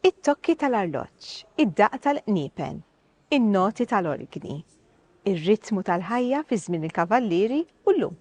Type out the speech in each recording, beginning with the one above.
it-tokki tal-arloġġ, id-daqq tal-qniepen, in-noti tal-orgni, ir-ritmu tal-ħajja fi żmien il-kavallieri u llum.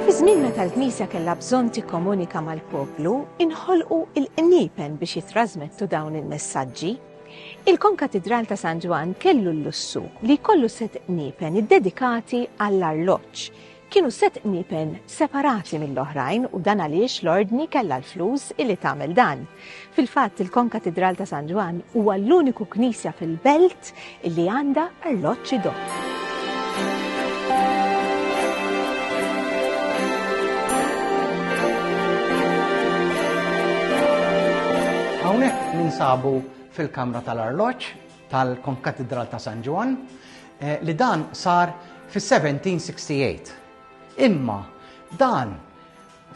Fi żmien meta l-Knisja kellha bżonn tikkomunika mal-poplu, inħolqu l-qniepen biex jitrażmettu dawn il-messaġġi. Il-Konkatedral ta' San Ġwan kellu l-lussu li jkollu set qniepen iddedikati għall-arloġġ. Kienu set qniepen separati mill-oħrajn u dan għaliex l-ordni kellha l-flus illi tagħmel dan. Fil-fatt il-Konkatedral ta' San Ġwan huwa l-uniku knisja fil-belt illi għandha arloġġ idopp. Hawnhekk ninsabu fil-Kamra tal-Arloġġ tal-Konkatedral ta' San Ġwan li dan sar fis-1768. Imma dan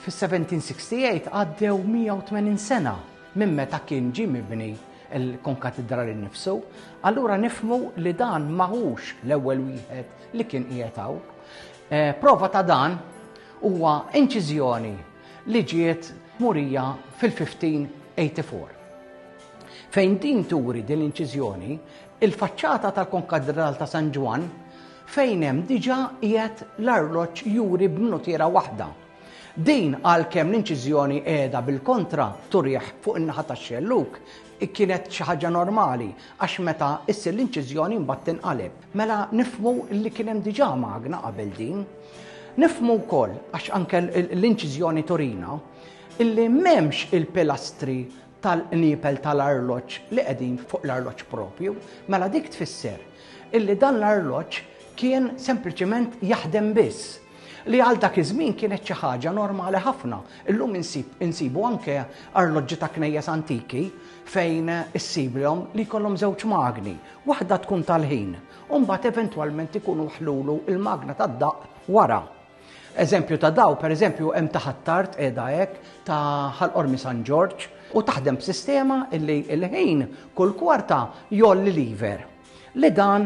fis-1768 għaddew 180 sena minn meta kien ġie mibni l-Konkatedral innifsu, allura nifhmu li dan maħux l-ewwel wieħed li kien qiegħed hawn. Prova ta' dan huwa inċiżjoni li ġiet murija fil-1584. Fejn din turi din l-inċiżjoni, il-faċċata tal-Konkatedral ta' San Ġwan fejn hemm diġà qiegħed l-arloġġ juri b'notiera waħda. Din għalkemm l-inċiżjoni qiegħda bil-kontra turieħ fuq in-naħa tax-xelluk kienet xi ħaġa normali għax meta issir l-inċiżjoni mbagħad tinqaleb. Mela nifhmu li kien hemm diġà magna qabel din. Nifhmu wkoll għax anke l-inċiżjoni turina illi m'hemmx il-pilastri tal-qniepel tal-arloġġ li qegħdin fuq l-arloġġ propju, mela dik tfisser illi dan l-arloġġ kien sempliċement jaħdem biss. Li għal dak iż-żmien kienet xi ħaġa normali ħafna. Illum insibu anke arloġġi ta' knejjes antiki fejn issibhom li jkollhom żewġ magni, waħda tkun tal-ħin, u mbagħad eventwalment ikunu ħlulu il-magna tad-daqq wara. Eżempju ta' daw, pereżempju hemm taħt tard qiegħda hekk ta' ħall-Qormi San George u taħdem b'sistema illi l-ħin kull kwarta jolli liver. Li dan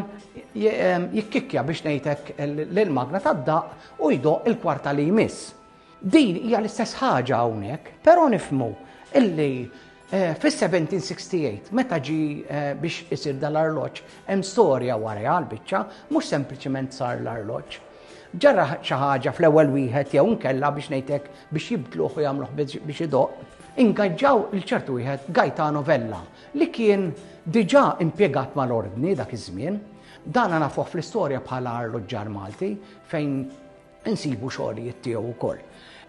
jikkikkja biex ngħidlek l-magna tad-daqq u jdoq il-kwarta li jmiss. Din hija l-istess ħaġa hawnhekk, però nifhmu illi fis-1768 meta ġi biex isir dal-arloġġ hemm storja wara l-biċċa, mhux sempliċement sar l-arloġġ. Ġarra xi ħaġa fl-ewwel wieħed jew inkella biex ngħidlek biex jibdluh u jagħmluh biex idoq. Ingaġġaw il-ċertu wieħed Gaetano Vella li kien diġà impjegat mal-ordni dak iż-żmien. Dan nafuh fl-istorja bħala arloġġar Malti fejn insibu xogħlijiet tiegħu wkoll.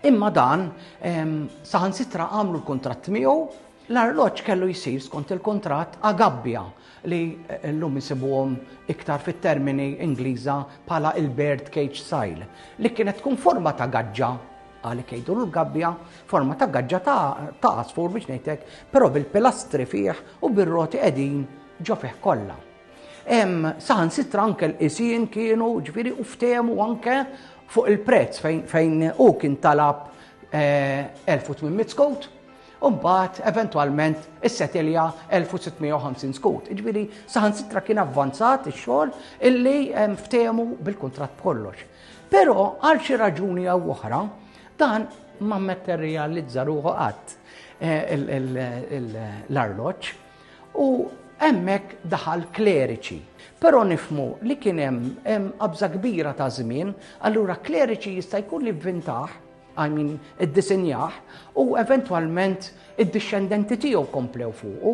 Imma dan saħansitra għamlu l-kuntratt miegħu, l-arloġġ kellu jsir skont il-kuntratt agabbja li llum insibuhom iktar fit-termini Ingliża bħala il-bird cage style li kienet tkun forma ta' gaġġa għalek jgħidu l-gabbja, forma ta' gaġġa ta' asfur biex ngħidlek, però bil-pilastri fih u bir-roti qegħdin ġo fih kollha. Saħansitra anke l-qisien kienu ġifieri u ftehmu anke fuq il-prezz fejn u kien talab 1800 skut u mbagħad eventwalment is-setilja 1650 skut. Ġifieri saħansitra kien avvanzat ix-xogħol illi ftehmu bil-kuntratt kollox. Però għal xi raġuni jew oħra dan ma materializza ruħu qatt l-arloġġ u hemmhekk daħal kleriċi. Però nifhmu li kien hemm qabża kbira ta' żmien, allura kleriċi jista' jkun li vvintaħ, iddisinjah u eventwalment id-discendenti tiegħu komplew fuqu.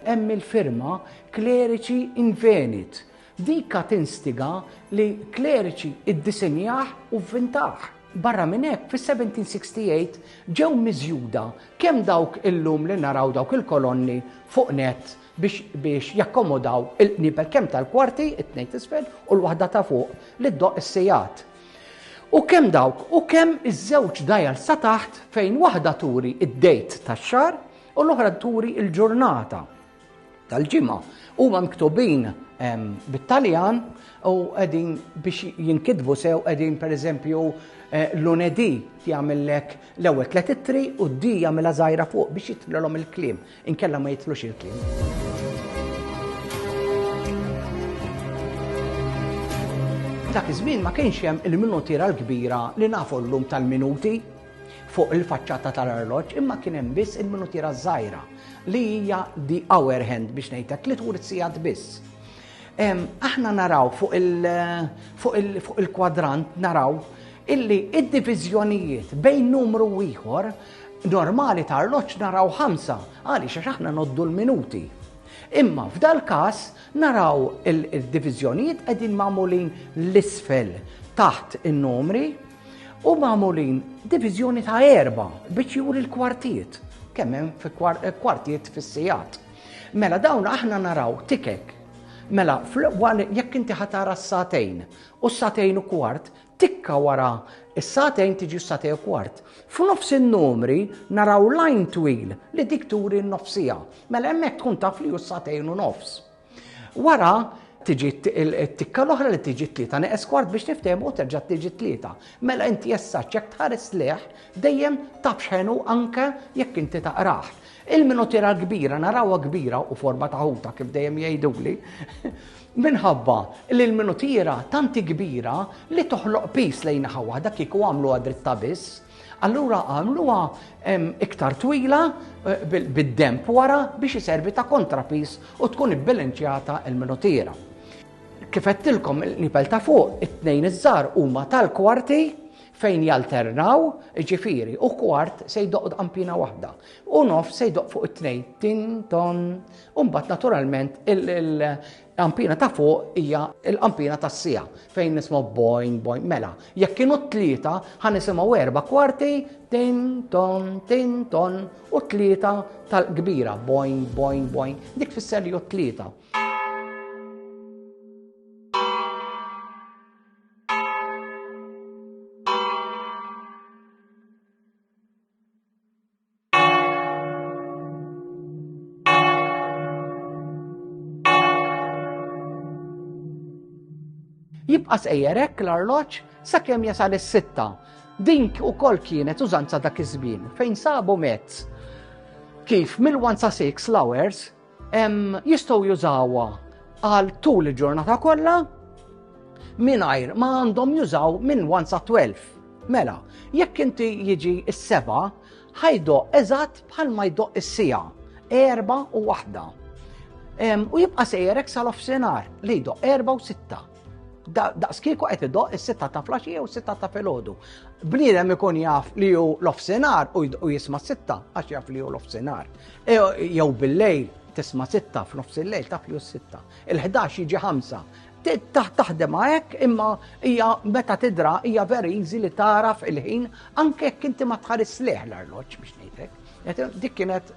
Hemm il-firma kleriċi invenit. Dika tinstiga li kleriċi iddisinjah u vvintaħ. barra minn hekk fis-1768 ġew miżjuda kemm dawk illum li naraw dawk il-kolonni fuq net biex jakkomodaw il-qnibel kemm tal-kwarti, it-tnejn t'isfel u l-waħda ta' fuq li ddoq is-sejjat. U kemm dawk, u kemm iż-żewġ dajal sa taħt fejn waħda turi id-dejt tax-xahar u l-oħra turi l-ġurnata tal-ġimgħa. Huma miktubin bit-Taljan u qegħdin biex jinkitbu sew qegħdin pereżempju lunedì jagħmellek l-ewwel 3 ittri u d-di jagħmilha żgħira fuq biex jitlilhom il-kliem, inkella ma jitlux il-kliem. Dak iż-żmien ma kienx hemm il-minutiera l-kbira li nafu llum tal-minuti fuq il-faċċata tal-arloġġ, imma kien hemm biss il-minutiera żgħira li hija the hour hand biex ngħidlek li tur sigħat biss. Aħna naraw fuq il-kwadrant naraw illi id-diviżjonijiet bejn numru ieħor normali ta' arloġġ naraw 5 għaliex għax aħna noddu l-minuti. Imma f'dal każ naraw il-diviżjonijiet qegħdin magħmulin l-isfel taħt in-numri u magħmulin diviżjoni ta' 4 biex juri l-kwartijiet. Kemm hemm kwartijiet fis-sigħat. Mela dawn aħna naraw tikek. Mela jekk inti ħatara s-satejn u s-satejn u kwart, tikka wara is-satejn tiġi s-satejn u kwart. F'nofs in-numri naraw line twil li dik turi n-nofsija. Mela hemmhekk tkun taf li hu s-satejn u nofs. Wara tiġi t-tikka l-oħra li tiġi 3 neqes kwart biex niftehmu u terġa' tiġi 3. Mela inti jessaċ jekk tħares leħ dejjem taf x'inhu anke jekk inti taqrah. Il-minutiera l-kbira narawha kbira u forma ta' ħuta kif dejjem jgħiduli. Minħabba li l-minutiera tanti kbira li toħloq pis lejn waħda kieku għamluha dritta biss, allura għamluha iktar twila bid-demp wara biex iservi ta' kontrapis u tkun ibbilanċjata l-minutiera. Kif qedtilkom il-nipel ta' fuq, it-tnejn iż-żgħar huma tal-kwarti fejn jalternaw, ġifieri, u kwart se jdoq ampina waħda. U nof se jdoq fuq it-tnejn, tin-ton. U mbagħad naturalment l-ampina ta' fuq hija l-ampina tas-sija fejn nisimgħu boing boing. Mela, jekk kienu 3 ħan nisimgħu 4 kwarti, tin-ton, u 3 tal-kbira, boing boing boing. Dik tfisser li hu 3. Jibqa' sejjerek l-arloġġ sakemm jasal is-6. Din ukoll kienet użanza dak iż-żmien fejn sabu mezz kif mill-1 sa 6 l-hours jistgħu jużawha għal tul il-ġurnata kollha mingħajr ma għandhom jużaw minn 1 sa 12. Mela, jekk inti jiġi s-7 ħajdoq eżatt bħalma jdoq is-sija 4 u 1. U jibqa' sejjerek sal-ofsinhar li jdoq 4 u 6. Daqs kieku qed idoq is-6 ta' flaxija u 6 ta' filgħodu. Bniedem ikun jaf li hu l-ofsinhar u jisma' 6 għax jaf li hu l-ofsinhar. Jew bil-lejl tisma' 6 f'nofs il-lejl taf li hu 6. Il-11 jiġi 5. Taħdem hekk imma hija meta tidra hija very easy li taraf il-ħin anke jekk inti ma tħares leħ l-arloġġ biex ngħidlek. Dik kienet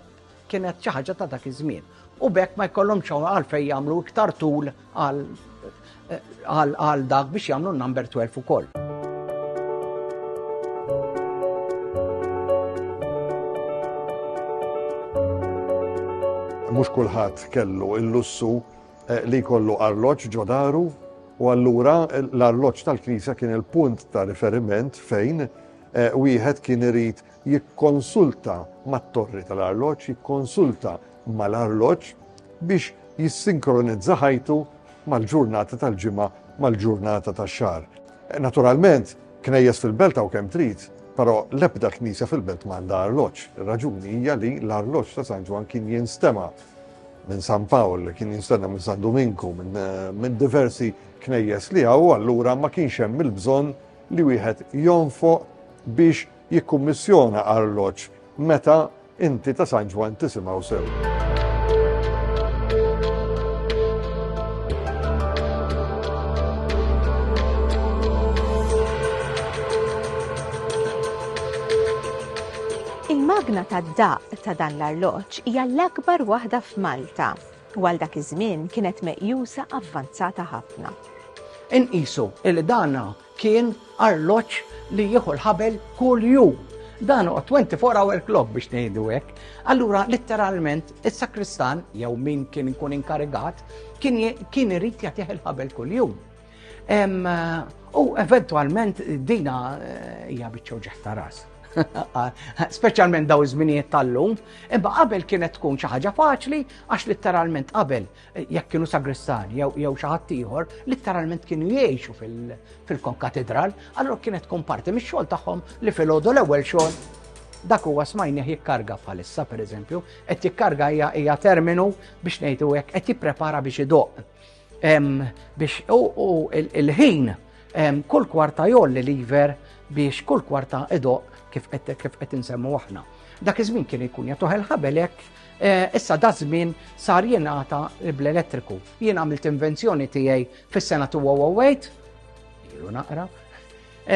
xi ħaġa ta' dak iż-żmien. U bekk ma jkollhomx għalfejn jagħmlu iktar tul għal dak biex jagħmlu number 12 ukoll. Mhux kulħadd kellu l-lussu li jkollu arloġġ ġo daru u allura l-arloġġ tal-Knisja kien il-punt ta' riferiment fejn wieħed kien irid jikkonsulta mat-torri tal-arloġġ, jikkonsulta mal-arloġġ biex jissinkronizza ħajtu mal-ġurnata tal-ġimgħa mal-ġurnata tax-xahar. Naturalment, knejjes fil-belt hawn kemm trid, però l-ebda knisja fil-belt m'għandha arloġġ. Ir-raġuni hija li l-arloġġ ta' San Ġwan kien jinstema' minn San Pawl, kien jinstema' minn San Dominku, minn diversi knejjes li hawn, allura ma kienx hemm il-bżonn li wieħed jonfoq biex jikkummissjona arloġġ meta inti ta' San Ġwan tisimgħu sew. Il-magna tad-daq ta' dan l-arloġġ hija l-akbar waħda f'Malta u għal dak iż-żmien kienet meqjusa avvanzata ħafna. Inqisu il dana kien arloġġ li jieħu l-ħabel kull jum. Dan huwa 24-hour clock biex ngħidu hekk. Allura letteralment is-sakristan jew min kien ikun inkarigat kien irid jagħtih il-ħabel kull jum. U eventwalment dina hija biċċa ġeħ ta' ras. Speċjalment daw iż-żminijiet tal-lum, imma qabel kienet tkun xi ħaġa faċli għax letteralment qabel jekk kienu sagristan jew xi ħadd ieħor letteralment kienu jgħixu fil-konkatedral, allura kienet tkun parti mix-xogħol tagħhom li filgħodu l-ewwel xogħol dak huwa smajnieh jikkarga bħalissa pereżempju, qed jikkarga hija terminu biex ngħidu hekk qed jipprepara biex idoq. Biex il-ħin kull kwarta jolli liver biex kull kwarta idoq kif qed insemmu aħna. Dak iż-żmien kien ikun jagħtuh il-ħabel hekk, issa da żmien sar jingħata bl-elettriku. Jien għamilt invenzjoni tiegħi fis-sena 2008, ilu naqra.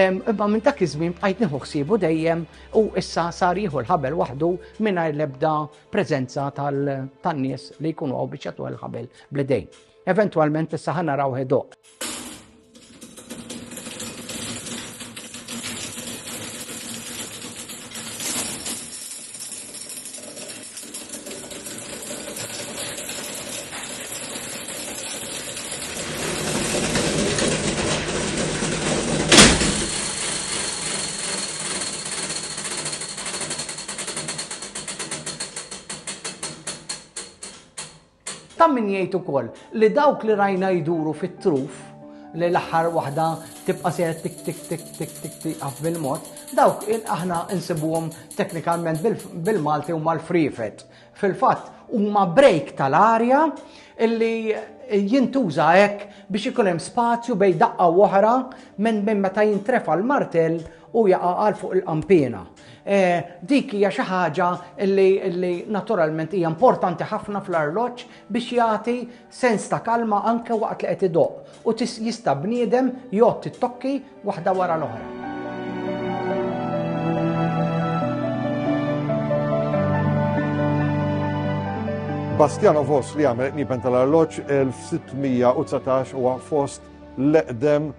Imma minn dak iż-żmien bqajt nieħu ħsiebu dejjem u issa sar jieħu l-ħabel waħdu mingħajr l-ebda preżenza tan-nies li jkunu hawn biex jagħtuh il-ħabel bl-idejn. Eventwalment issa ħanaraw ħedoq. Ta' min jgħid ukoll li dawk li rajna jduru fit-truf li l-aħħar waħda tibqa' sejra tik tik tik tik tik tiqaf bil-mod, dawk aħna insibuhom teknikalment bil-Malti huma l-frifet. Fil-fatt huma break tal-arja illi jintuża hekk biex ikun hemm spazju bejn daqqa oħra minn meta jintrefa l-martell u jaqa' fuq il-qampina. Dik hija xi ħaġa li naturalment hija importanti ħafna fl-arloġġ biex jagħti sens ta' kalma anke waqt li qed idoq u jista' bniedem jgħod it-tokki waħda wara l-oħra. Bastiano Vos li għamel nipen tal-arloġġ 1619 huwa fost l-eqdem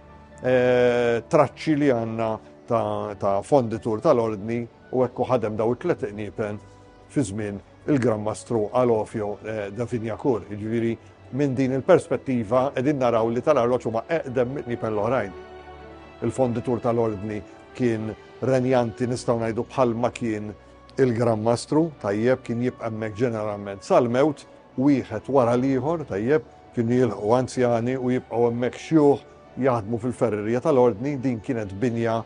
traċċi li għandna ta' fonditur tal-ordni u ekku ħadem daw it-tlet nipen fi żmien il-Gran Mastru Alofio da Vinjakur. Jiġifieri minn din il-perspettiva qegħdin naraw li tal-arloġġ huma eqdem nipen l-oħrajn. Il-fonditur tal-ordni kien renjanti nistgħu ngħidu bħalma kien il-Gran Mastru, tajjeb kien jibqa' hemmhekk ġeneralment sal-mewt, wieħed wara l-ieħor, tajjeb kienu jilħqu anzjani u jibqgħu hemmhekk xjuħ jaħdmu fil-ferrerija tal-ordni, din kienet binja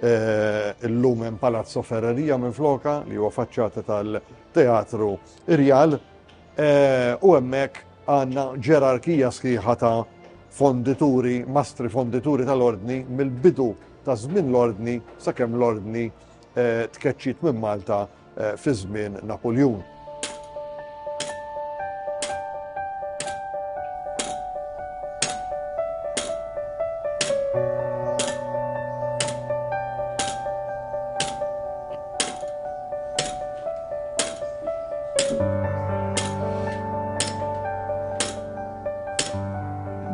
illum hemm Palazzo Ferrerija minn floka li huwa faċċata tal-Teatru Irjal u hemmhekk għandna ġerarkija sħiħa ta' fondituri, mastri fondituri tal-ordni mill-bidu ta' żmien l-ordni sakemm l-ordni tkeċċit minn Malta fi żmien Napoljun.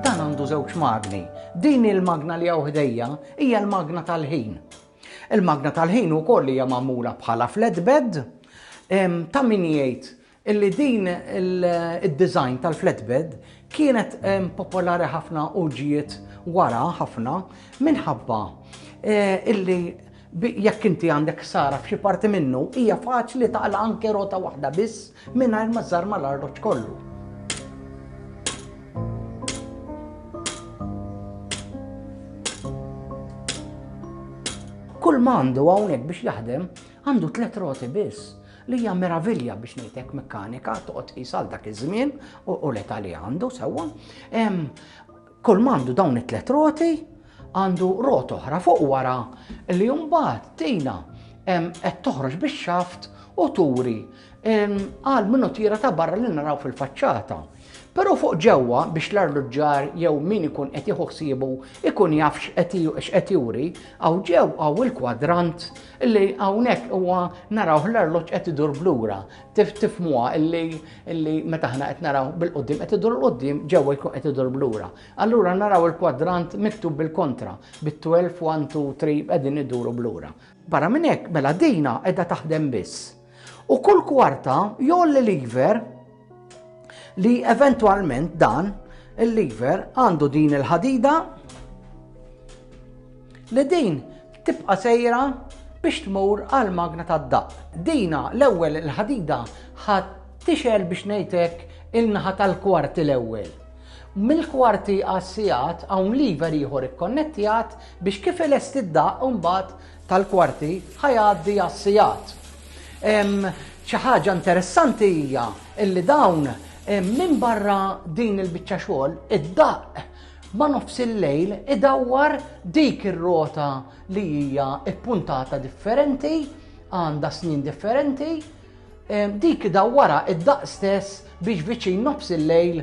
Dan għandu żewġ magni. Din il-magna li hawn ħdejja hija l-magna tal-ħin. Il-magna tal-ħin ukoll hija magħmula bħala flatbed, ta' min jgħid illi din il-design tal-flatbed kienet popolari ħafna u ġiet wara ħafna minħabba illi jekk inti għandek sara f'xi parti minnu hija faċli taqla anke rota waħda biss mingħajr ma żżar mal-arloġġ kollu. Kull mandu hawnhekk biex jaħdem għandu 3 roti biss li hija meravilja biex ngħidlek mekkanika toqgħod tqis għal dak iż-żmien u l-età li għandu sewwa. Kull mandu dawn it-3 roti għandu rot oħra fuq wara li mbagħad tina qed toħroġ bix-xaft u turi għal minnu tira ta' barra li naraw fil-faċċata. Però fuq ġewwa biex l-arloġġar jew min ikun qed jieħu ħsiebu ikun jaf x'qed juri, hawn ġew hawn il-kwadrant illi hawnhekk huwa naraw l-arloġġ qed idur blura. Tifhmuha illi meta aħna qed naraw bil-qudiem qed idur l-qudiem ġewwa jkun qed idur blura. Allura naraw il-kwadrant miktub bil-kontra, bit-12, 1, 2, 3 qegħdin iduru blura. Barra minn hekk mela dejna qiegħda taħdem biss. U kull kwarta jolli lever li eventualment dan il-lever għandu din il-ħadida li din tibqa' sejra biex tmur għal magna tad-daq. Dina l-ewwel il-ħadida ħadd tixel biex ngħidlek il-naħa tal-kwarti l-ewwel. Mill-kwarti għas-sigħat hawn lever ieħor ikkonnettjat biex kif elest id-daq u mbagħad tal-kwarti ħajgħaddi għas-sigħat. Xi ħaġa interessanti hija illi dawn minn barra din il-biċċa xogħol id-daq ma nofs il-lejl idawwar dik ir-rota li hija ppuntata differenti, għandha snin differenti, dik idawwara id-daq stess biex viċin nofs il-lejl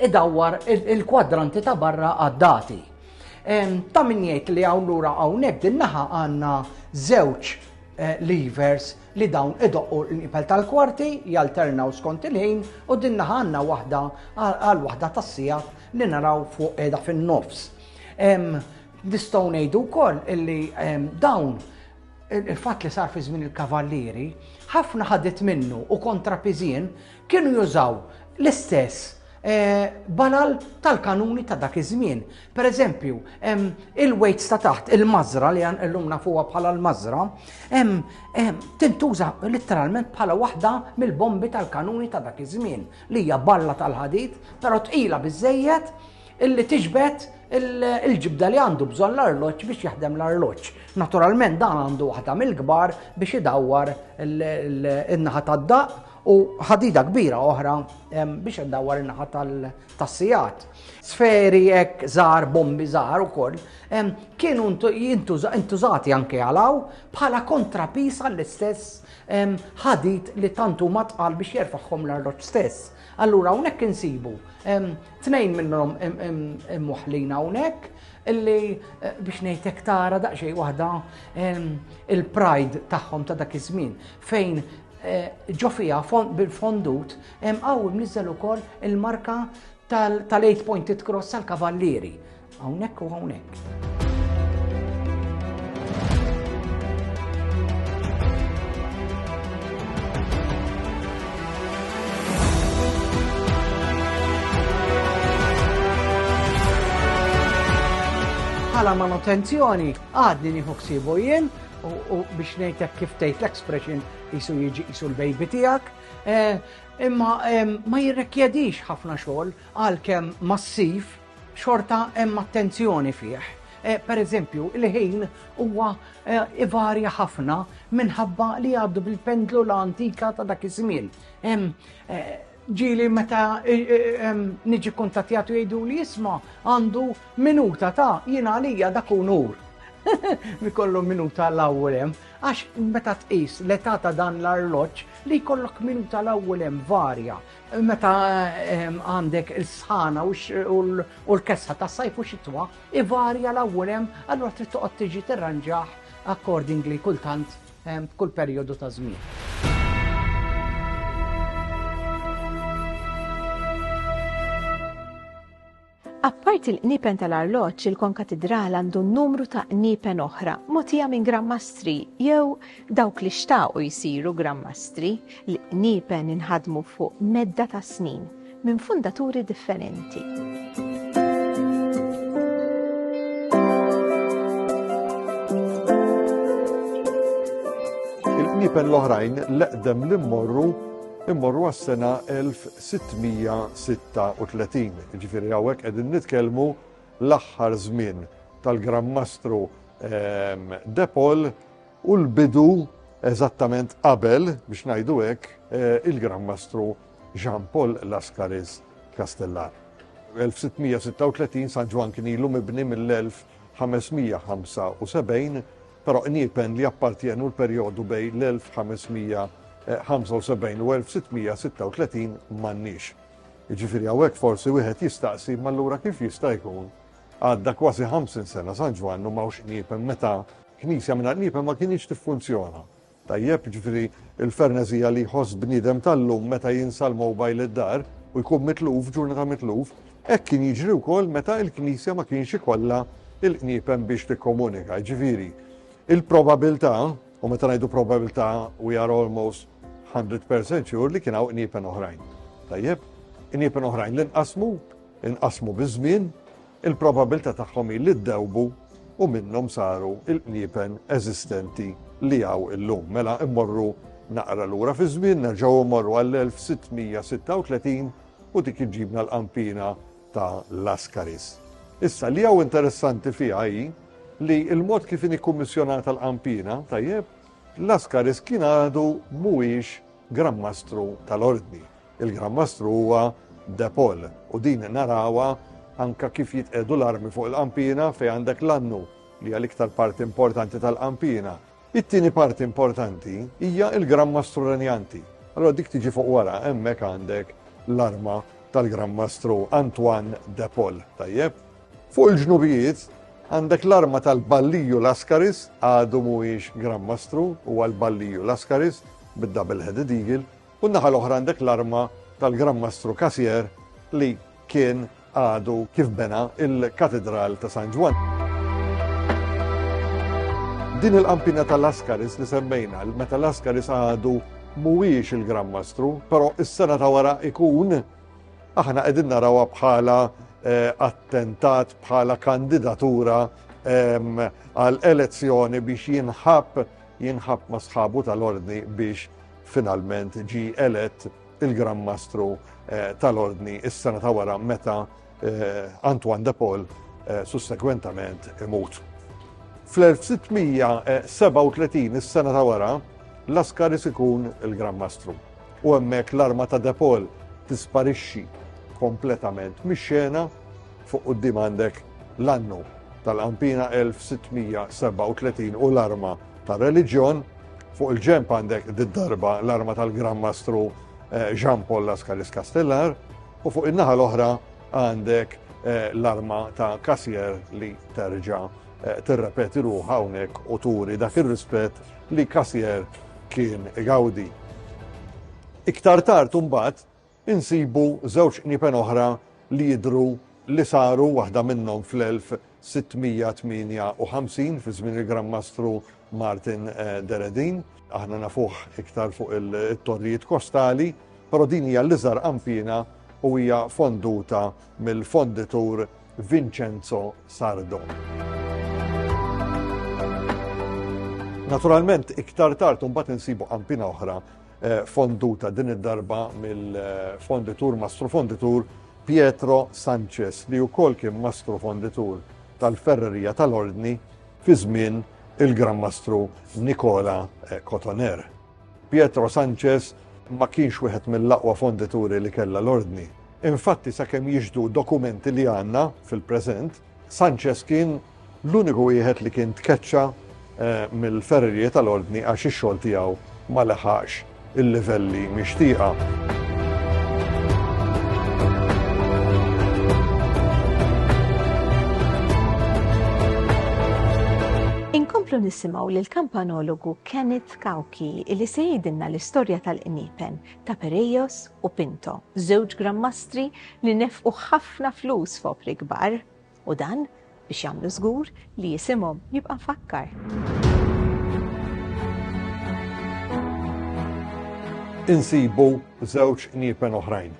idawwar il-kwadranti ta' barra għad-dati. Ta' min jgħid li hawn lura hawnhekk din-naħa għandna żewġ levers li dawn idoqqu l-nipel tal-kwarti jalternaw skont il-ħin u din-naħa għandna waħda għal waħda tas-sigħat li naraw fuq qiegħda fin-nofs. Nistgħu ngħidu wkoll illi dawn il-fatt li sar fi żmien il-kavallieri ħafna ħadet minnu u kontrapiżien kienu jużaw l-istess balal tal-kanuni ta' dak iż-żmien. Pereżempju, il-weights ta' taħt, il-mażra li llum nafuha bħala l-mażra, tintuża letteralment bħala waħda mill-bombi tal-kanuni ta' dak iż-żmien li hija balla tal-ħadid, però tqila biżejjed illi tiġbed il-ġibda li għandu bżonn l-arloġġ biex jaħdem l-arloġġ. Naturalment dan għandu waħda mill-kbar biex idawwar in-naħa tad-daq u ħadida kbira oħra biex iddawwar in-naħa tas-sigħat. Sferi hekk żgħar, bombi żgħar ukoll kienu intużati anke għalaw bħala kontrapis għall-istess ħadid li tant huma tqal biex jerfa'hom l-arloġġ stess. Allura hawnhekk insibu tnejn minnhom immuħħlin hawnhekk illi biex ngħidlek tara daqsxejn waħda il-pride tagħhom ta' dak iż-żmien fejn ġo fiha bil-fondut hawn imniżżel ukoll il-marka tal-8 pointed cross tal-kavallieri. Hawnhekk u hawnhekk. Bħala manutenzjoni għadni nieħu ħsiebu jien u biex ngħidlek kif tgħid l-expression jisu jiġi jisu l-bejbi tiegħek, imma ma jirrikjedix ħafna xogħol għalkemm massiv xorta hemm attenzjoni fih. Pereżempju, il-ħin huwa ivarja ħafna minħabba li għaddu bil-pendlu l-antika ta' dak iż-żmien. Ġili meta niġi kuntattjatu jgħidu li jisma' għandu minuta ta' jiena għalija dak hu nur. Mikollu minuta l-ewwel hemm, għax meta tqis l-età ta' dan l-arloġġ li jkollok minuta l-ewwel hemm varja. Meta għandek il-sħana u l-kessa ta' sajf u xitwa, ivarja l-ewwel hemm, allura trid toqgħod tiġi tirranġah accordingly kultant f'kull perjodu ta' żmien. Apparti l-qniepen tal-arloġġ, il-konkatedral għandu numru ta' qniepen oħra mogħtija minn grammastri jew dawk li xtaqu jsiru grammastri li qniepen inħadmu fuq medda ta' snin minn fundaturi differenti. Il-qniepen l-oħrajn l-eqdem li immorru għas-sena 1636. Ġifieri hawnhekk qegħdin nitkellmu l-aħħar żmien tal-Grammastru De Paul u l-bidu eżattament qabel biex ngħidu hekk il-Grammastru Jean Paul Lascaris Castellar. 1636 San Ġwan kien ilu mibni mill-1575, però qniepen li appartjenu l-perjodu bejn l-1575 u 1636 m'għandniex. Jiġifieri hawnhekk forsi wieħed jistaqsi mal-lura kif jista' jkun għadda kważi 50 sena San Ġwan u m'hawnx kniepen meta knisja mingħajr kniepen ma kienx tiffunzjona. Tajjeb, ġifieri il-fernezija li jħoss bniedem tal-lum meta jinsal mobile id-dar u jkun mitluf ġurnata mitluf, hekk kien jiġri wkoll meta l-knisja ma kienx ikollha il-kniepen biex tikkomunika. Ġifieri il-probabilità, u meta ngħidu probabilità we are almost 100% sure li kien hawn kniepen oħrajn. Tajjeb, kniepen oħrajn li inqasmu biż-żmien, il-probabilità tagħhom li ddewbu u minnhom saru il-kniepen eżistenti li hawn illum. Mela immorru naqra lura fi żmien, nerġgħu mmorru għall-1636 u dik iġibna l-qampina ta' Lascaris. Issa li hawn interessanti fiha hi li l-mod kif inhi kummissjonata l-qampina, tajjeb, Lascaris kien għadu mhuwiex Grammastru tal-Ordni. Il-Grammastru huwa De Paul u din narawha anka kif jitqedu l-armi fuq il-qampina fejn għandek l-annu li hija l-iktar parti importanti tal-qampina. It-tieni parti importanti hija il-Grammastru Renjanti. Allora dik tiġi fuq wara hemmhekk għandek l-arma tal-Grammastru Antoine De Paul. Tajjeb. Fuq il-ġnubijiet għandek l-arma tal-Balliju Lascaris għadu mhuwiex Grammastru huwa l-Balliju Lascaris bid-double-headed eagle u n-naħa l-oħra għandek l-arma tal-Grammastru Cassier li kien għadu kif bena il-Katedral ta' San Ġwan. Din il-qampina tal-Lascaris li semmejna, meta Lascaris għadu mhuwiex il-Grammastru, però is-sena ta' wara ikun aħna qegħdin narawha bħala attentat, bħala kandidatura għal elezzjoni biex jinħabb ma' sħabu tal-Ordni biex finalment ġi elett il-Grammastru tal-Ordni is-sena ta' wara meta Antoine De Paul sussekwentament imut. Fl-1637 is-sena ta' wara Lascaris ikun il-Grammastru u hemmhekk l-arma ta' De Paul tisparixxi kompletament mix-xena fuq quddiem għandek l-annu tal-qampina 1637 u l-arma tar-reliġjon fuq il-ġenb għandek darba l-arma tal-Grammastru Jean Paul Lascaris Castellar u fuq in-naħa l-oħra għandek l-arma ta' Cassier li terġa' tirrepeti ruħha hawnhekk u turi dak ir-rispett li Cassier kien igawdi. Iktar tard imbagħad insibu żewġ kniepen oħra li jidhru li saru waħda minnhom fl-1658 fi żmien il-Grammastru Martin Deredin. Aħna nafuh iktar fuq it-torrijiet kostali, però din hija l-iżgħar qampina u hija fonduta mill-fonditur Vincenzo Sardo. Naturalment iktar tard imbagħad insibu qampina oħra fonduta din id-darba mill-fonditur, mastru fonditur Pietro Sanchez li wkoll kien mastru fonditur tal-Ferrerija tal-Ordni fi żmien il-Grammastru Nicola Cotoner. Pietro Sanchez ma kienx wieħed mill-aqwa fondituri li kellha l-Ordni. Infatti sakemm jiġdu dokumenti li għandna fil-preżent, Sanchez kien l-uniku wieħed li kien tkeċċa mill-Ferrerija tal-Ordni għax ix-xogħol tiegħu ma leħaqx il-livelli mixtieqa. Inkomplu nisimgħu lill-kampanologu Kenneth Kauki li se jgħidilna l-istorja tal-qniepen ta' Perejos u Pinto, żewġ grammastri li nefqu ħafna flus f'opri kbar u dan biex jagħmlu żgur li jisimhom jibqa' mfakkar. Insibu żewġ kniepen oħrajn.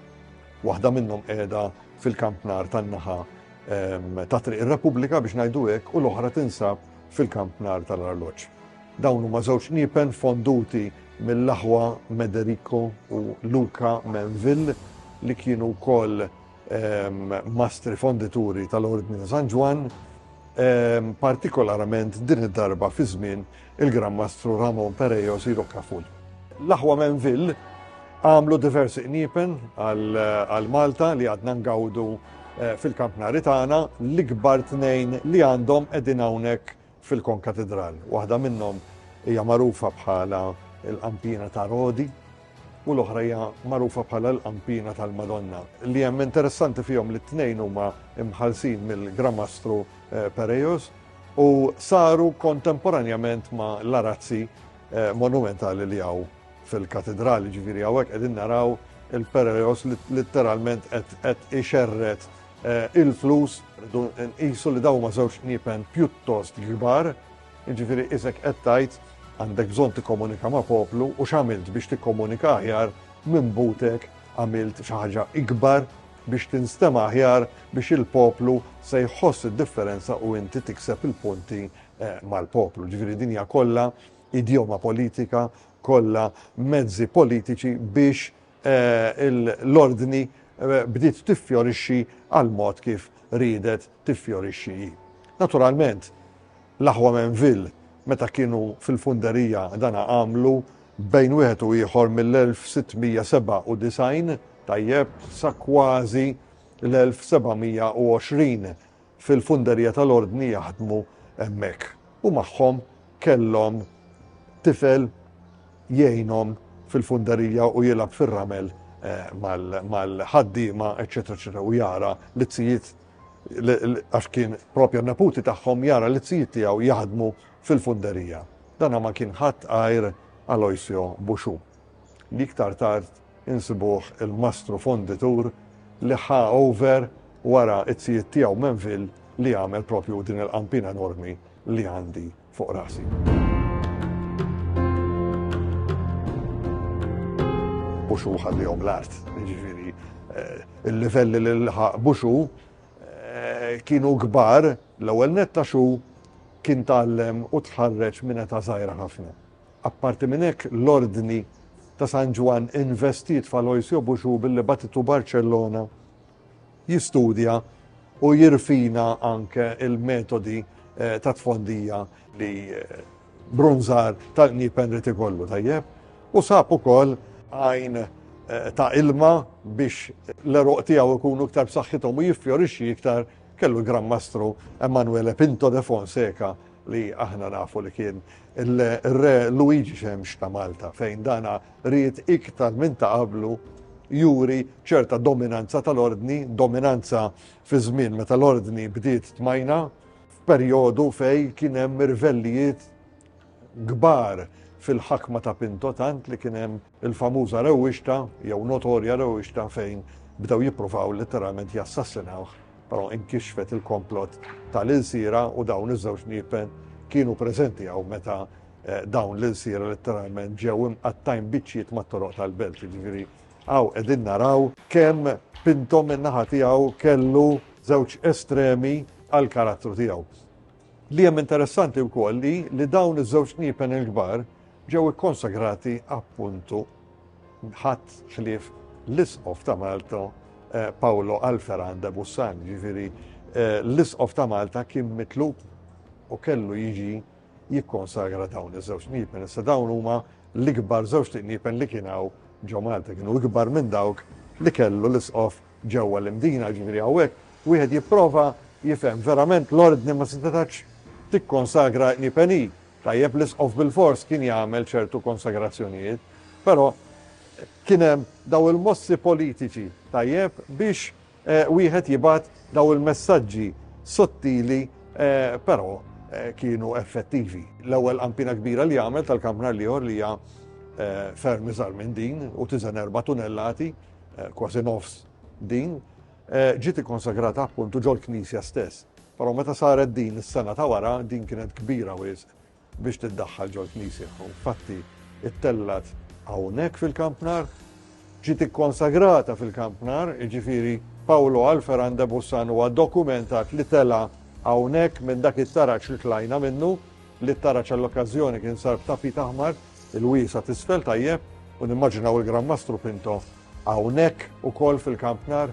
Waħda minnhom qiegħda fil-kampnar tan-naħa ta' Triq ir-Repubblika biex ngħidu hekk u l-oħra tinsab fil-kampnar tal-Arloġġ. Dawn huma żewġ kniepen fonduti mill-aħwa Mederico u Luca Menville li kienu wkoll mastri fondituri tal-Ordni ta' San Ġwan, partikolarment din id-darba fi żmien il-Grammastru Ramon Perejos i Roccaful. L-aħwa Menville għamlu diversi kniepen għal Malta li għadna ngawdu fil-kampnari tagħna, l-ikbar tnejn li għandhom qegħdin hawnhekk fil-konkatedral. Waħda minnhom hija magħrufa bħala l-qampina ta' Rodi u l-oħra hija magħrufa bħala l-Qampina tal-Madonna. Li hemm interessanti fihom li t-tnejn huma imħallsin mill-Gramastru Perejos u saru kontemporanjament ma' l-arazzi monumentali li hawn fil-katedrali, ġifieri hawnhekk qegħdin naraw il-Perejos letteralment qed ixerret il-flus, nqisu li dawn ma' żewġ kniepen pjuttost kbar, jiġifieri isek qed tgħid għandek bżonn tikkomunika ma' poplu u x'għamilt biex tikkomunika aħjar minn butek għamilt xi ħaġa ikbar biex tinstema' aħjar biex il-poplu se jħoss id-differenza u inti tikseb il-punti mal-poplu. Ġifieri din hija kollha idjoma politika, kollha mezzi politiċi biex l-ordni bdiet tiffjorixxi għal mod kif ridet tiffjorixxi. Naturalment, l-aħwa Menville meta kienu fil-funderija dana għamlu bejn wieħed u ieħor mill-1697 tajjeb sa kważi l-1720 fil-funderija tal-ordni jaħdmu hemmhekk. U magħhom kellhom tifel jgħinhom fil-funderija u jilgħab fir-ramel mal-ħaddiema, eċetera, u jara l-tzijiet għax kien propju naputi tagħhom jara l-tzijiet tiegħu jaħdmu fil-funderija. Dana ma kien ħadd għajr Aloisio Buxu. Li iktar tard insibuh il-mastru fonditur li ħa over wara t-tzijiet tiegħu Menville li għamel propju din il-qampina enormi li għandi fuq rasi. Buxu ħallihom l-art, jiġifieri il-livelli li l-ħaq Buxu kienu kbar, l-ewwel netta xu kien tgħallem u tħarreġ minn età żgħira ħafna. Apparti minn hekk l-ordni ta' San Ġwan investit f'Aloisio Buxu billi batitu Barcellona jistudja u jirfina anke il-metodi ta' tfondija li brunżar tal-kniepen rid ikollu tajjeb u sab ukoll għajn ta' ilma biex l-eruq tiegħu jkunu iktar b'saħħithom u jiffjorixxi iktar kellu l-Gran-Mastru Emanuele Pinto de Fonseca li aħna nafu li kien il-re Luigi Xemx ta' Malta fejn dana ried iktar minn ta' qablu juri ċerta dominanza tal-ordni, dominanza fi żmien meta l-ordni bdiet tmajna f'perjodu fej kien hemm rivellijiet kbar fil-ħakma ta' Pinto tant li kien hemm il-famuża rewwixta jew notorja rewwixta fejn bdew jippruvaw letteralment jassassinaw, però inkixfet il-komplott tal-ilsira u dawn iż-żewġ kniepen kienu preżenti hawn meta dawn l-ilsira letteralment ġew imqattajn biċċiet mat-toroq tal-belt. Jiġifieri hawn qegħdin naraw kemm Pinto min-naħa tiegħu kellu żewġ estremi għall karattru tiegħu. Li hemm interessanti wkoll li dawn iż-żewġ kniepen il-kbar ġew ikkonsagrati appuntu ħadd ħlief l-Isqof ta' Malta Paolo Alferán de Bussan, ġifieri l-Isqof ta' Malta kien mitlub u kellu jiġi jikkonsagra dawn iż-żewġ kniepen. Issa dawn huma l-ikbar żewġ kniepen li kien hawn ġew Malta, kienu ikbar minn dawk li kellu l-Isqof ġewwa l-Imdina, ġifieri hawnhekk wieħed jipprova jifhem verament l-ordni ma setax tikkonsagra kniepeni. Tajjeb l-Isqof bil-fors kien jagħmel ċertu konsagrazzjonijiet, però kien hemm daw il-mossi politiċi tajjeb biex wieħed jibgħat daw il-messaġġi sottili però kienu effettivi. L-ewwel qampina kbira li għamel tal-Kampnar Liħor li hija ferm iżgħar minn din u tiżen 4 tunnellati, kważi nofs din, ġiet ikkonsagrata appuntu ġol Knisja stess. Però meta saret din is-sena ta' wara din kienet kbira wisq biex tiddaħħal ġol Knisja. Infatti it-tellat hawnhekk fil-Kampnar, ġiet ikkonsagrata fil-Kampnar, jiġifieri Paolo Alferán de Bussan huwa dokumentat li tela hawnhekk minn dak it-taraċ li tlajna minnu, li t-taraċ għall-okkażjoni kien sar b'tapit aħmar, il-wiesa tisfel tajjeb, u nimmaġinaw il-Gran-Mastru Pinto hawnhekk ukoll fil-Kampnar,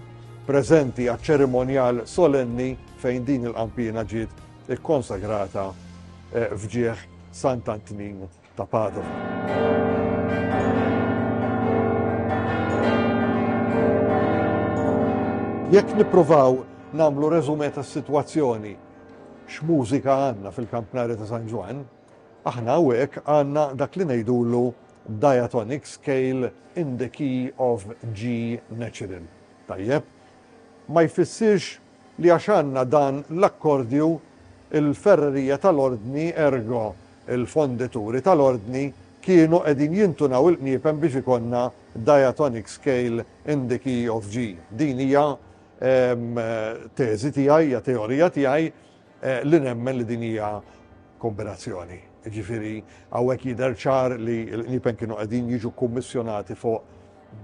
preżenti għaċ-ċerimonjal solenni fejn din il-qampina ġiet ikkonsagrata fġieħ Sant'Antonin ta' Padova. Jekk nippruvaw nagħmlu reżumé tas-sitwazzjoni x'mużika għandna fil-Kampnari ta' San Ġwan, aħna hawnhekk għandna dak li ngħidulu diatonic scale in the key of G natural. Tajjeb, ma jfissirx li għaxanna dan l-akkordju il-ferrerija tal-ordni ergo il-fondituri tal-ordni kienu qegħdin jintunaw il-qniepen biex ikonna diatonic scale in the key of G. Din hija teżi tiegħi, hija teorija tiegħi li nemmen li din hija kombinazzjoni. Ġifieri hawnhekk jidher ċar li l-qniepen kienu qegħdin jiġu kummissjonati fuq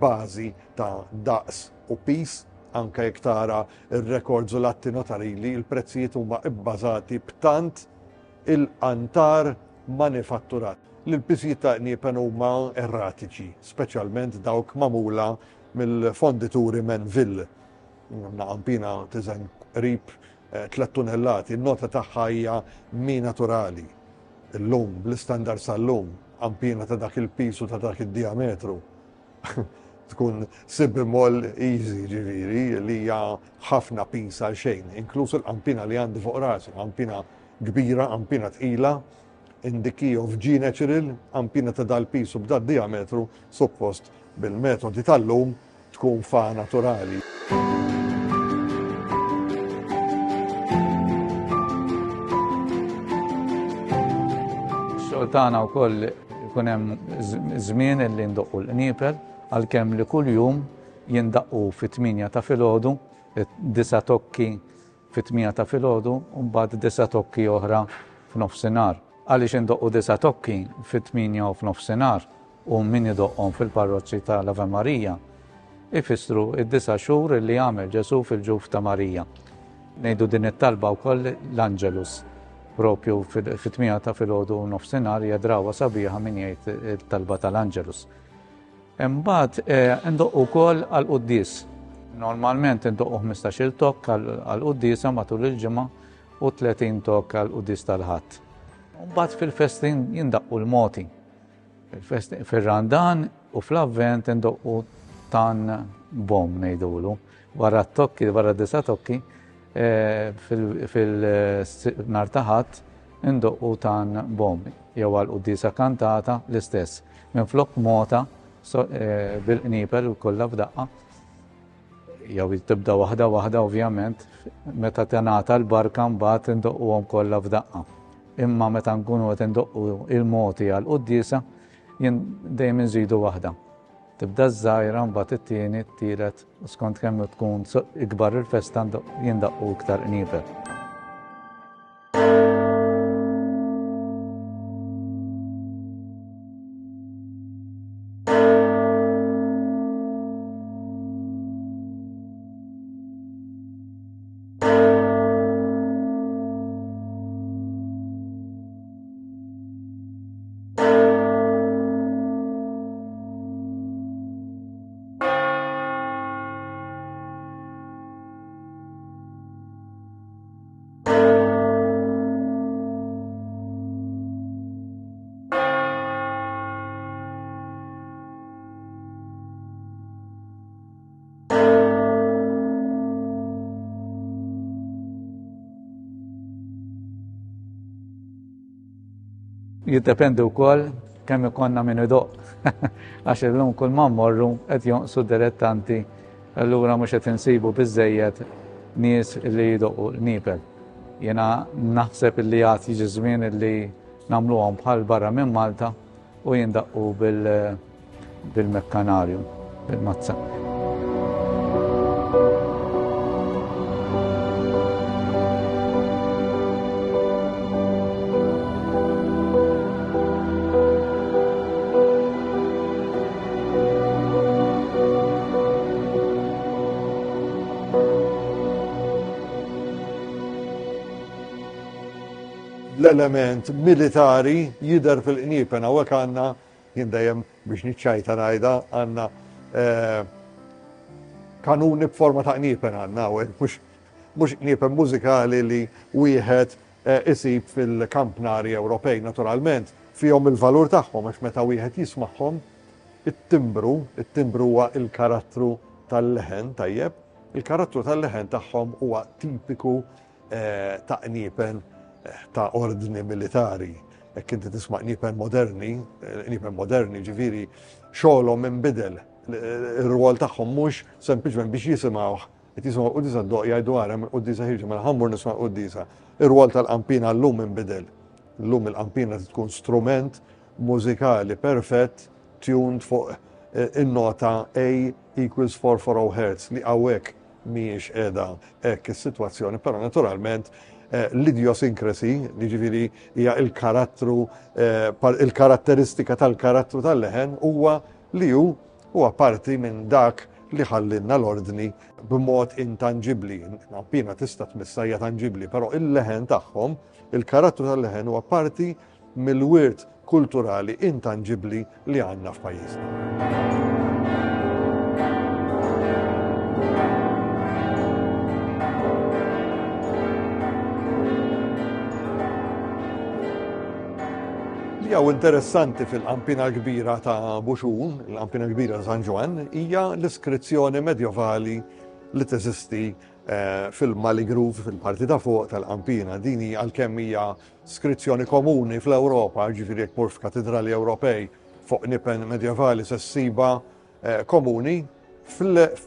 bażi ta' daqs u pis, anke jekk tara ir-rekords u l-atti notarili, il-prezzijiet huma bbażati b'tant il-qantar manifatturat. L-pisijiet ta' qniepen huma erratiċi, speċjalment dawk magħmula mill-fondituri Menville. Qampina tiżen qrib 3 tunnellati, in-nota tagħha hija mi naturali. Illum, bl-istandard sal-lum, qampina ta' dak il-pis u ta' dak id-diametru. Tkun sibimol easy ġiviri li hija ħafna pis għal xejn, inkluż il-qampina li għandi fuq rasi, qampina kbira, qampina tqila, in the key of G natural, qampina ta' dal-pis u b'da diametru, suppost bil-metodi tal-lum tkun fa' naturali. Xoltana wkoll ikun hemm żmien li ndoqqu l-qniepel għalkemm li kull jum jindaqqu fit-8 ta' filgħodu, 9 tokki fit-8 ta' filgħodu u mbagħad 9 tokki oħra f'nofsinhar. Għaliex indoqqu 9 tokki fit-8 u f'nofsinhar u min idoqqhom fil-parroċċi tal-Ave Marija ifissru id-9 xhur li għamel Ġesu fil-ġuf ta' Marija. Ngħidu din it-talba wkoll l-Angelus. Propju fit-8 ta' filgħodu u nofsinhar hija drawwa sabiħa min jgħid it-talba tal-Angelus. Imbagħad indoqqu wkoll għall-quddies. Normalment indoqqu 15-il tokk għall-quddiesa matul il-ġimgħa u 30 tokk għall-quddies tal-Ħadd. Imbagħad fil-festin jindaqqu l-moti. Fir-Randan u fl-Avvent indoqqu tan bom ngħidulu. Wara t-tokki, wara 9 tokki, fil-nar ta' Ħadd indoqqu tan bom. Jew għall-quddiesa kantata l-istess. Minflok mota bil-qniepel kollha f'daqqa. Jew tibda waħda ovvjament, meta tingħata l-barka mbagħad indoqquhom kollha f'daqqa. Imma meta nkunu qed indoqqu il-moti għall-quddiesa dejjem inżidu waħda. Tibda żgħira mbagħad it-tieni, t-tielet, skont kemm tkun ikbar il-festa jindaqqu iktar qniepel. Jiddependi wkoll kemm ikonna min idoq. Għax illum kull ma mmorru qed jonqsu dilettanti, allura mhux qed insibu biżżejjed nies li jidoqqu l-qniepel. Jiena naħseb li għad jiġi żmien li nagħmluhom bħal barra minn Malta u jindaqqu bil-mekkanarju, bil-mazza. L-element militari jidher fil-qniepen hawnhekk għandna jien dejjem biex niċċajta ngħidha għandna kanuni b'forma ta' qniepen għandna mhux qniepen mużikali li wieħed isib fil-kampnari Ewropej naturalment fihom il-valur tagħhom għax meta wieħed jismagħhom it-timbru huwa il-karattru tal-leħen tajjeb, il-karattru tal-leħen tagħhom huwa tipiku ta' qniepen ta' ordni militari. inti tisma' nipen moderni ġifieri xogħolhom inbidel. Ir-rwol tagħhom mhux sempliċement biex jisimgħuh. Qed jisimgħu qudiesa jgħidu ara qudiesa ħirġu mill-ħambur nisma' qudiesa. Ir-rwol tal-qampina llum inbidel. Llum il-qampina tkun strument mużikali perfett tuned fuq in-nota A equals 440 Hz li hawnhekk mhijiex qiegħda hekk is-sitwazzjoni, però naturalment l-idiosyncrasy, li ġifieri hija il-karatteristika tal-karattru tal-leħen huwa li huwa parti minn dak li ħallinna l-ordni b'mod intangibbli. Qampina tista' tmissajja tangibbli, però il-leħen tagħhom, il-karattru tal-leħen huwa parti mill-wirt kulturali intangibbli li għandna f'pajjiżna. Li għaw interessanti fil-qampina kbira ta' Buxun, il-qampina kbira ta' San Ġwan, hija l-iskrizzjoni medjevali li teżisti fil-Mali Groove, fil-parti ta' fuq tal-qampina. Dini għal-kemm hija skrizzjoni komuni fl-Ewropa, ġifieri jekk mur f'katedrali Ewropej fuq nipen medjevali se ssiba komuni,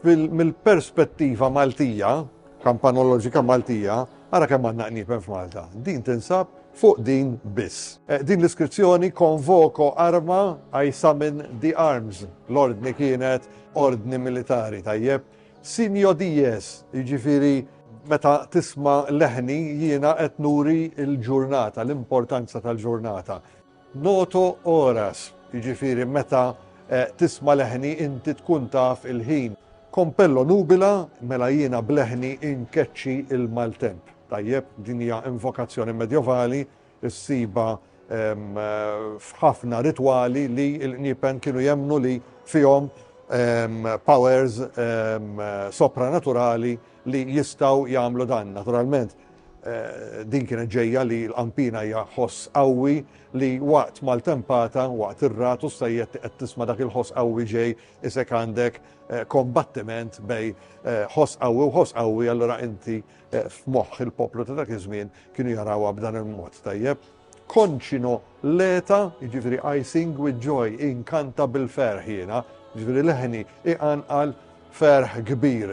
mill-perspettiva Maltija, kampanoloġika Maltija, ara kemm għandna nipen f'Malta. Din tinsab fuq din biss. Din l-iskrizzjoni konvoko arma I summon the arms. L-ordni kienet ordni militari tajjeb. Sinjo dies, jiġifieri meta tisma' leħni jiena qed nuri l-ġurnata, l-importanza tal-ġurnata. Noto oras, jiġifieri meta tisma' leħni inti tkun taf il-ħin. Kompello nubila mela jiena bleħni inkeċċi il-maltemp. Tajjeb, din hija invokazzjoni medjevali issiba f'ħafna ritwali li l-Nipen kienu jemnu li fihom powers sopranaturali li jistaw jagħmlu dan. Naturalment, din kienet ġejja li l-qampina hija ħoss qawwi li waqt mal-tempata, waqt ir-ratu sajjed qed tisma' dak il-ħoss qawwi ġej isek għandek kombattiment bej ħoss qawwi u ħoss qawwi, allura inti f'moħħ il-poplu ta' dak iż-żmien kienu jarawha b'dan il-mod tajjeb. Konċino leta, jiġifieri I sing with joy, inkanta bil-ferħ jiena, jiġifieri leħni iqanqal ferħ kbir.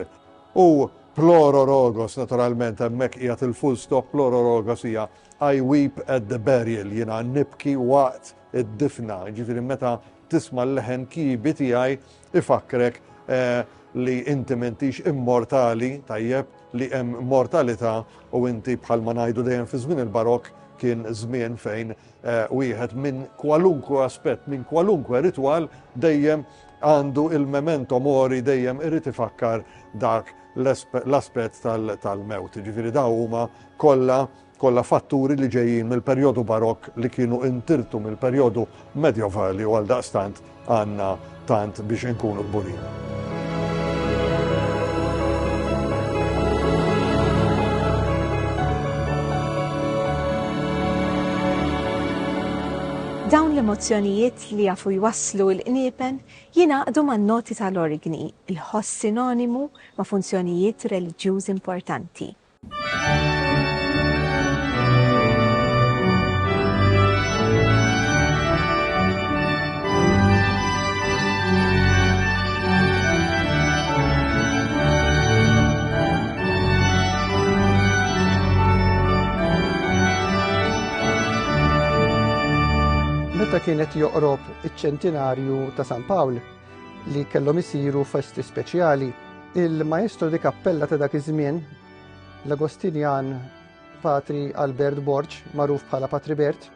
U plororogos, naturalment, hemmhekk qiegħed il-full stop, plororogos hija I weep at the burial, jiena nibki waqt id-difna, jiġifieri meta tisma' l-leħen kibi tiegħi ifakrek li inti m'intix immortali, tajjeb, li hemm mortalità u inti bħalma ngħidu dejjem fi żmien il-barokk kien żmien fejn wieħed minn kwalunkwe aspett, minn kwalunkwe ritwal dejjem għandu il-memento mori, dejjem irid ifakkar dak l-aspett tal-mewt. Ġifieri daw huma kollha fatturi li ġejjin mill-perjodu barokk li kienu intirtu mill-perjodu medjevali u għaldaqstant għandna tant biex inkunu kburin. Dawn l-emozzjonijiet li jafu jwasslu l-qniepen jingħaqdu man-noti tal-orgni, il-ħoss sinonimu ma' funzjonijiet reliġjuż importanti. Meta kienet joqrob iċ-ċentinarju ta' San Pawl li kellhom isiru festi speċjali, il-maestro di kappella ta' dak iż-żmien, l-Agostinjan Patri Albert Borġ, magħruf bħala Patri Bert,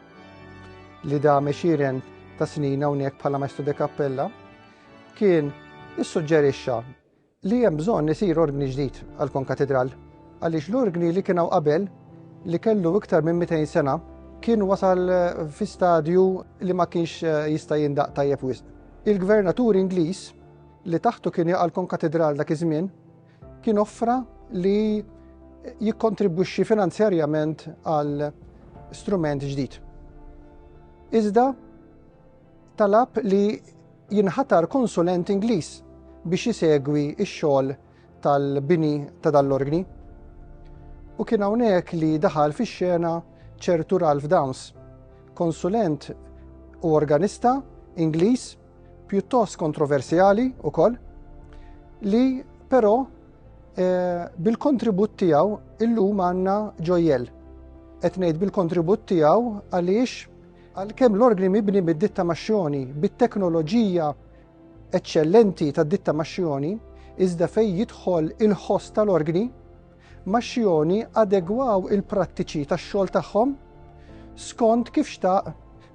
li da mexieren ta' snin hawnhekk bħala maestro di kappella, kien issuġġerixxa li hemm bżonn isir organi ġdid għal konkatedral għaliex l-organi li kienu qabel li kellu iktar minn 200 sena kien wasal fi stadju li ma kienx jista' jindaq tajjeb wisq. Il-gvernatur Ingliż li taħtu kien jaqa' l-konkatedral dak iż-żmien kien offra li jikkontribwixxi finanzjarjament għal strument ġdid. Iżda talab li jinħatar konsulent Ingliż biex isegwi x-xogħol tal-bini ta' dal-organi. U kien hawnhekk li daħal fix-xena ċertu Ralph Downes, konsulent u organista Ingliż pjuttost kontroversjali wkoll li però bil-kontribut tiegħu illum għandna ġojjel. Qed ngħid bil-kontribut tiegħu għaliex għalkemm l-organi mibni bid-dittamaxxjoni bit-teknoloġija eċċellenti tad-dittamaxxjoni iżda fejn jidħol il-ħoss tal-organi maxxjoni adegwaw il-prattiċi tax-xogħol tagħhom skont kif xtaq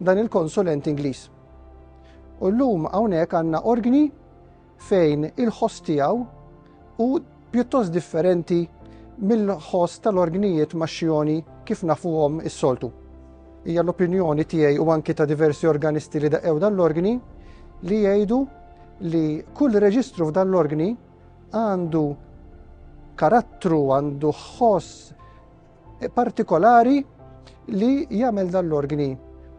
dan il-konsulent Ingliż. U llum hawnhekk għandna organi fejn il-ħoss tiegħu u pjuttost differenti mill-ħoss tal-organijiet maxxjoni kif nafuhom is-soltu. Hija l-opinjoni tiegħi u anki ta' diversi organisti li daqgħu dan l-organi li jgħidu li kull reġistru f'dan l-organi għandu karattru, għandu ħoss partikolari li jagħmel dan l-organi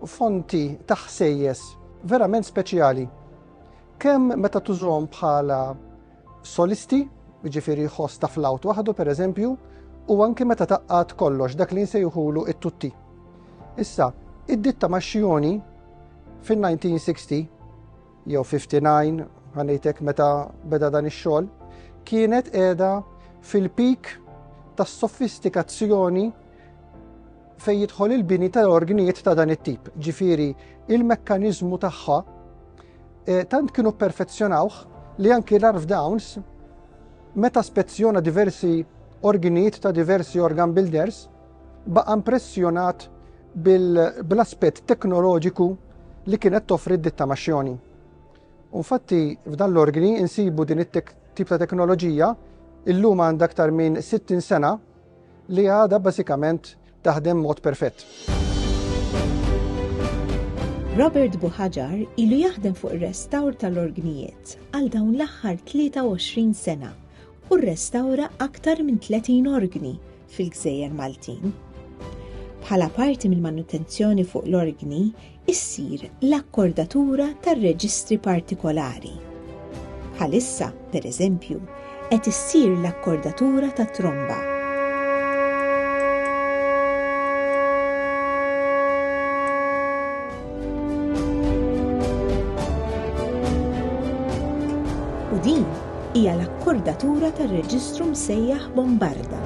fonti ta' ħsejjes verament speċjali. Kemm meta tużhom bħala solisti, jiġifieri ħoss ta' flawt waħdu pereżempju, u anke meta taqqat kollox dak li nsejħulu it-tutti. Issa, id-dittamaxxjoni fin-1960 jew 59 ħanejtek meta beda dan ix-xogħol, kienet qiegħda fil-pik tas-sofistikazzjoni fejn jidħol il-bini tal-organijiet ta' dan it-tip. Ġifieri il-mekkaniżmu tagħha tant kienu perfezzjonawh li anki l-Arf Downs meta spezzjona diversi organijiet ta' diversi organ builders baqa' impressjonat bil-aspett teknoloġiku li kienet toffri d-dittamaxxjoni. Infatti f'dan l-organi insibu din it-tip ta' teknoloġija illum għandha aktar minn 60 sena li għadha bażikament taħdem mod perfett. Robert Buħaġar ilu jaħdem fuq ir-restawr tal-organijiet għal dawn l-aħħar 23 sena u rrestawra aktar minn 30 organi fil-Gżejjer Maltin. Bħala parti mill-manutenzjoni fuq l-organi issir l-akkordatura tar-reġistri partikolari. Bħalissa, pereżempju, qed issir l-akkordatura tat-tromba. U din hija l-akkordatura tar-reġistru msejjaħ bombarda.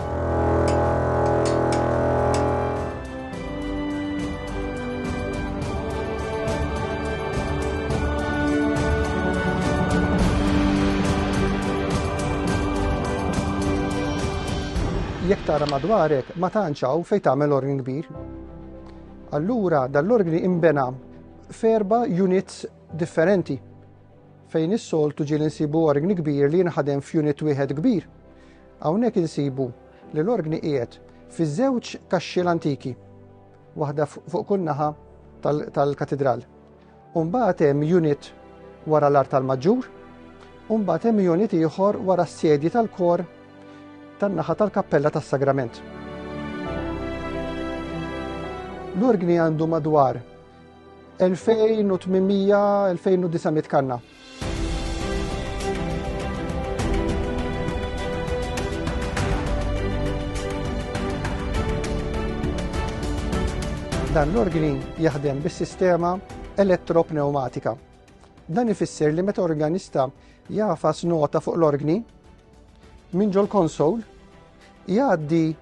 Jekk tara madwarek ma tantx hawn fejn tagħmel organi kbir. Allura dal-organi imbena f'erba' units differenti fejn is-soltu ġieli nsibu organi kbir li jinħadem f'unit wieħed kbir. Hawnhekk insibu li l-organi qiegħed fiż-żewġ kaxxi l-antiki, waħda fuq kull naħa tal-katedral. U mbagħad hemm unit wara l-art tal-Maġġur, u mbagħad hemm unit ieħor wara s-sedji tal-kor tan-naħa tal-kappella tas-sagrament. L-organi għandu madwar 2800-2900 kanna. Dan l-organi jaħdem bis-sistema elettropneumatika. Dan ifisser li meta organista jafas nota fuq l-organi minn ġol konsol jgħaddi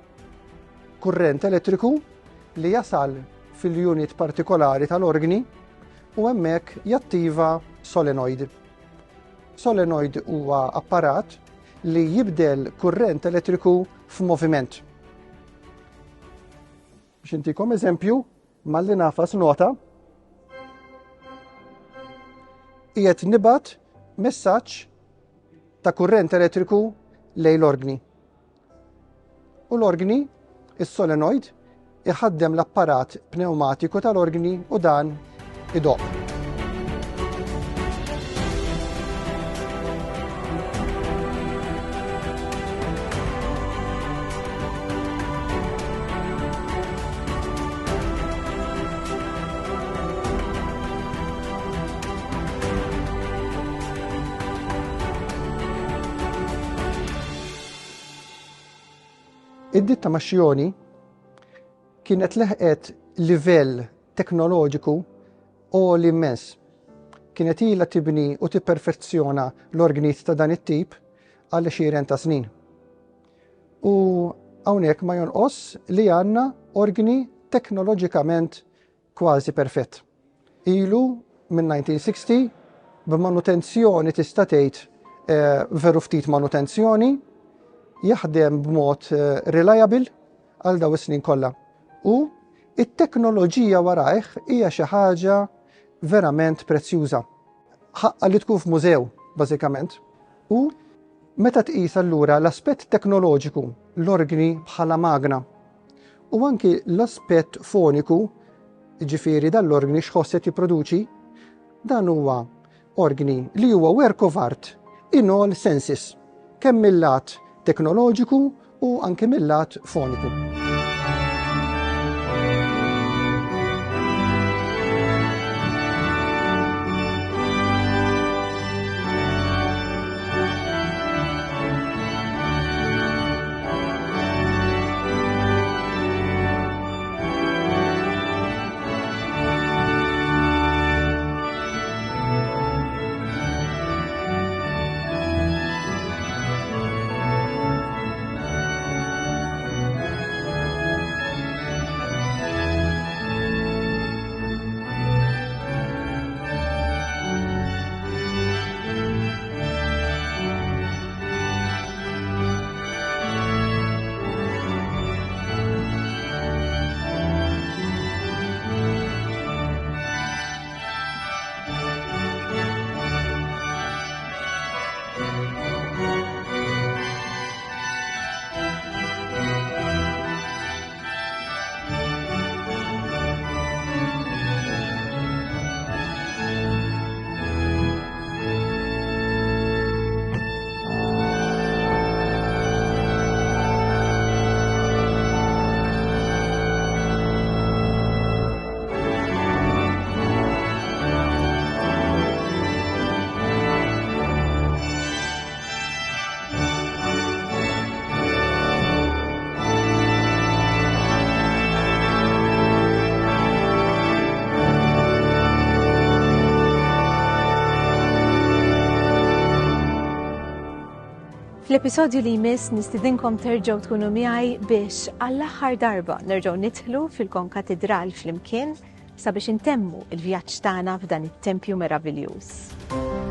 kurrent elettriku li jasal fil-unit partikolari tal-organi u hemmhekk jattiva solenoid. Solenoid huwa apparat li jibdel kurrent elettriku f'moviment. Biex intikom eżempju, malli nafas nota qiegħed nibgħat messaġġ ta' kurrent elettriku lejn l-organi. U l-organi, is-solenoid, iħaddem l-apparat pneumatiku tal-organi u dan idoq. Id-dittamaxxjoni kienet leħqet livell teknoloġiku għoli immens. Kienet ilha tibni u tipperfezzjona l-organit ta' dan it-tip għal 20 ta' snin. U hawnhekk ma jonqos li għandna organi teknoloġikament kważi perfett. Ilu minn 1960 b'manutenzjoni tista' tgħid veru ftit manutenzjoni, jaħdem b'mod reliable għal daw is-snin kollha. U it-teknoloġija warajh hija xi ħaġa verament prezzjuża. Ħaqqa li tkun f'mużew, bażikament. U meta tqis allura l-aspett teknoloġiku, l-organi bħala magna, u anki l-aspett foniku, ġifieri dal-organi x'ħosset jipproduċi, dan huwa organi li huwa work of art in all senses, kemm mill-lat teknoloġiku u anke mill-lat foniku. Fl-episodju li jmiss nistidinkom terġgħu tkunu miegħi biex għall-aħħar darba nerġgħu nidħlu fil-konkatedral flimkien sabiex intemmu il-vjaġġ tagħna f'dan it-tempju meraviljuż.